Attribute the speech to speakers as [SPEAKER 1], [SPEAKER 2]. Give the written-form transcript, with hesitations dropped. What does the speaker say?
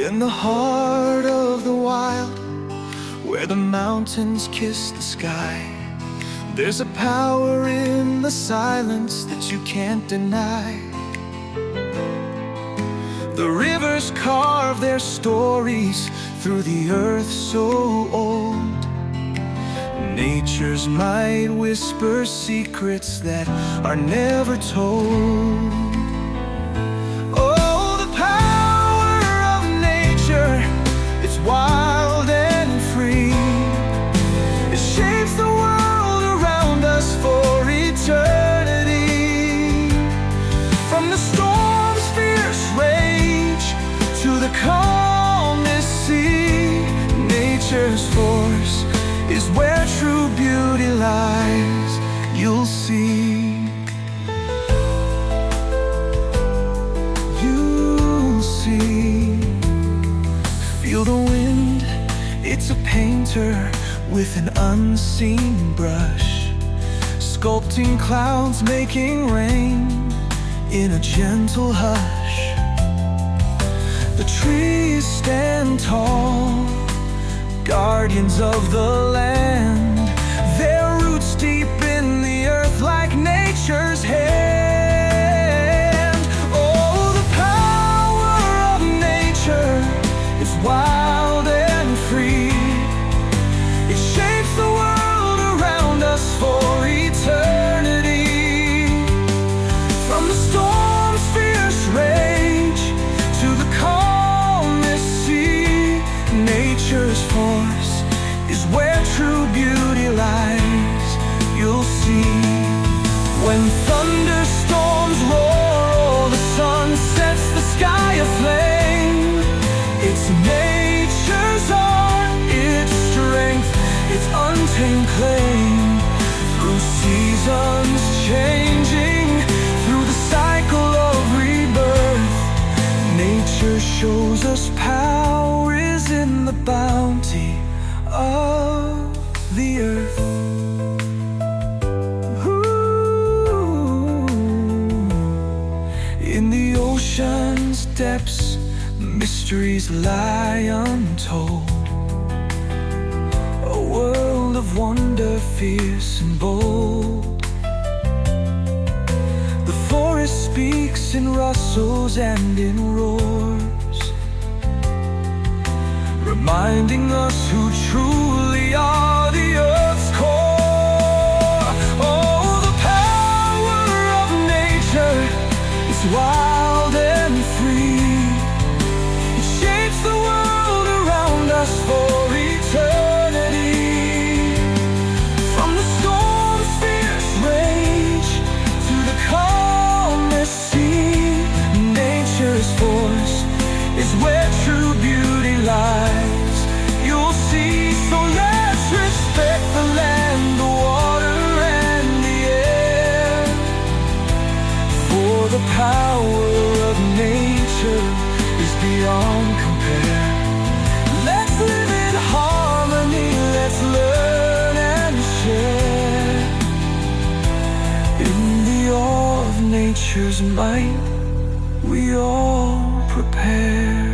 [SPEAKER 1] In the heart of the wild, where the mountains kiss the sky, there's a power in the silence that you can't deny. The rivers carve their stories through the earth so old. Nature's might whispers secrets that are never told. Oh, the power of nature, it's wild and free. It shapes the world around us for eternity. From the storm's fierce rage to the calmest sea, nature's force is where true beauty lies, you'll see. You'll see. Feel the wind, it's a painter with an unseen brush, sculpting clouds, making rain in a gentle hush. The trees stand tall, guardians of the land, their roots deep in the earth like nature's hand. Oh, the power of nature is wild and free. It shapes the world around us for eternity. From the storm's fierce rage to the calmest sea, nature's force is where true beauty lies, you'll see. When thunderstorms roar, the sun sets the sky aflame. It's nature's art, its strength, its untamed claim. Through seasons changing, through the cycle of rebirth, nature shows us power is in the bounty of the earth. Ooh. In the ocean's depths, mysteries lie untold. A world of wonder, fierce and bold. The forest speaks in rustles and in roars, reminding us who truly are the earth's core. Oh, the power of nature is wild and free. It shapes the world around us for eternity. From the storm's fierce rage to the calmest sea, nature's force is where true beauty lies, you'll see. So let's respect the land, the water and the air, for the power of nature is beyond compare. Let's live in harmony, let's learn and share. In the awe of nature's might, we all prepare.